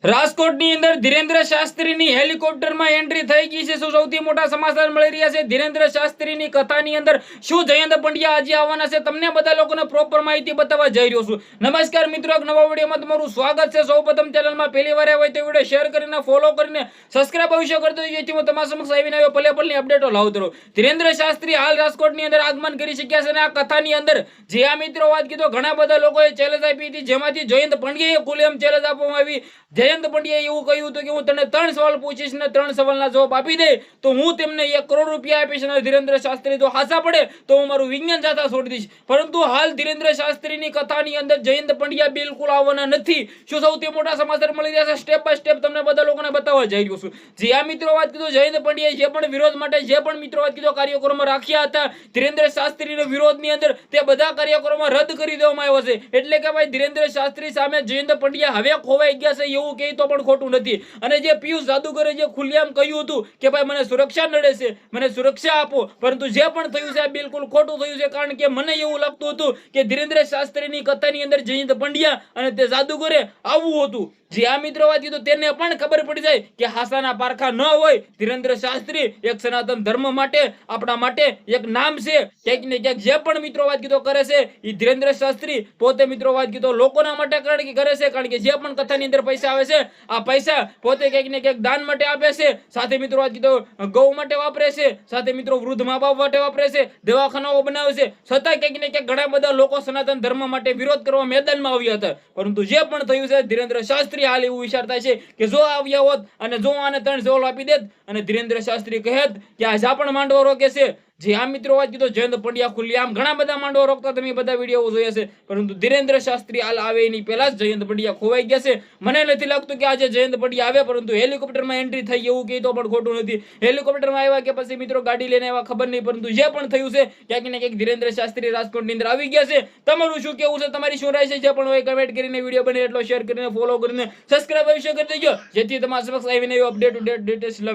રાજકોટની અંદર ધીરેન્દ્ર શાસ્ત્રીની હેલિકોપ્ટરમાં એન્ટ્રી થઈ ગઈ છે। સૌથી મોટા સમાચાર મળી રહ્યા છે। ધીરેન્દ્ર શાસ્ત્રીની કથાની અંદર શું જયંત પંડ્યા આજે આવવાના છે, તમને બધા લોકોને પ્રોપર માહિતી બતાવવા જઈ રહ્યો છું। નમસ્કાર મિત્રો, એક નવા વિડીયોમાં તમારું સ્વાગત છે। સૌપ્રથમ ચેનલમાં પહેલી વાર આવ્યા હોય તો વિડીયો શેર કરીને ફોલો કરીને સબસ્ક્રાઇબ અવશ્ય કરી દેજો, જેથી હું તમારા સમક્ષ આવીને આવ્યો પલે પલની અપડેટો લાવતો રહું। ધીરેન્દ્ર શાસ્ત્રી હાલ રાજકોટની અંદર આગમન કરી શક્યા છે અને આ કથાની અંદર જે આ મિત્રો વાત કીધો ઘણા બધા લોકોએ ચેલેન્જ આપી હતી, જેમાંથી જયંત પંડ્યાએ ખુલ્લેઆમ ચેલેન્જ આપવામાં આવી। જયંત પંડ્યાએ એવું કહ્યું હતું કે હું તને 3 સવાલ પૂછીશ ને 3 સવાલના જવાબ આપી દે તો હું તેમને 1 કરોડ રૂપિયા આપીશ અને ધીરેન્દ્ર શાસ્ત્રી જો હાચા પડે તો હું મારું વિજ્ઞાન જાતા છોડી દઈશ। પરંતુ હાલ ધીરેન્દ્ર શાસ્ત્રીની કથાની અંદર જયંત પંડ્યા બિલકુલ આવવાના નથી। શું સૌથી મોટા સમાચાર મળી રહ્યા છે, સ્ટેપ બાય સ્ટેપ તમને બધા લોકોને બતાવવા જઈ રહ્યો છું। જે આ મિત્રો વાત કીધું જયંત પંડ્યાએ જે પણ વિરોધ માટે જે પણ મિત્રો વાત કીધો કાર્યક્રમો રાખ્યા હતા ધીરેન્દ્ર શાસ્ત્રીના વિરોધની અંદર, તે બધા કાર્યક્રમો રદ કરી દેવામાં આવ્યા છે। એટલે કે ભાઈ ધીરેન્દ્ર શાસ્ત્રી સામે જયંત પંડ્યા હવે ખોવાઈ ગયા છે એવું કહે તો પણ ખોટું નથી। અને જે પિયુષ જાદુગરે જે ખુલ્લેઆમ કહ્યું હતું કે ભાઈ મને સુરક્ષા નડે છે, મને સુરક્ષા આપો, પરંતુ જે પણ થયું છે બિલકુલ ખોટું થયું છે। કારણ કે મને એવું લાગતું હતું કે ધીરેન્દ્ર શાસ્ત્રીની કથાની અંદર જયંત પંડ્યા અને તે જાદુગરે આવવું હતું। જે આ મિત્રો વાત કીધું તેને પણ ખબર પડી જાય કે હાસાના પારખા ન હોય। ધીરેન્દ્ર શાસ્ત્રી એક સનાતન ધર્મ માટે, આપણા માટે એક નામ છે। ક્યાંક ને ક્યાંક જે પણ મિત્રો વાત કીધો કરે છે એ ધીરેન્દ્ર શાસ્ત્રી પોતે મિત્રો વાત કીધો લોકોના માટે કરે છે। કારણ કે જે પણ કથાની અંદર પૈસા આવે છે આ પૈસા પોતે ક્યાંક ને ક્યાંક દાન માટે આપે છે, સાથે મિત્રો વાત કીધો ગૌ માટે વાપરે છે, સાથે મિત્રો વૃદ્ધ મા બાપ માટે વાપરે છે, દવાખાનાઓ બનાવે છે। છતાં ક્યાંક ને ક્યાંક ઘણા બધા લોકો સનાતન ધર્મ માટે વિરોધ કરવા મેદાનમાં આવ્યા હતા। પરંતુ જે પણ થયું છે ધીરેન્દ્ર શાસ્ત્રી હાલ એવું વિચારતા છે કે જો આવ્યા હોત અને જો આને 3 સવાલ આપી દેત અને ધીરેન્દ્ર શાસ્ત્રી કહેત કે આ જા પણ માંડવો રોકે છે। જે આ મિત્રો વાત કીધો જયંત પંડ્યા ખુલ્લેઆમ ઘણા બધા માંડવો રોકતા તમે બધા વિડીયો જોયા છે, પરંતુ ધીરેન્દ્ર શાસ્ત્રી હાલ આવે એની પહેલા જ જયંત પંડ્યા ખોવાઈ ગયા છે। મને નથી લાગતું કે આજે જયંત પંડ્યા આવે, પરંતુ હેલિકોપ્ટરમાં એન્ટ્રી થઈ એવું કહે તો પણ ખોટું નથી। હેલિકોપ્ટરમાં આવ્યા કે પછી મિત્રો ગાડી લઈને આવ્યા ખબર નહીં, પરંતુ જે પણ થયું છે ક્યાંક ને ક્યાંક ધીરેન્દ્ર શાસ્ત્રી રાજકોટની અંદર આવી ગયા છે। તમારું શું કેવું છે, તમારી શું રાય છે, જે પણ હોય કમેન્ટ કરીને વિડીયો બને એટલો શેર કરીને ફોલો કરીને સબસ્ક્રાઇબ અવશ્ય કરી દેજો, જેથી તમારા સમક્ષ આવીને અપડેટ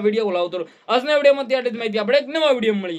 વિડીયો લાવતો રહું। આજના વિડીયોમાં ત્યાં જ માહિતી આપણે એક નવા વિડીયો મળી।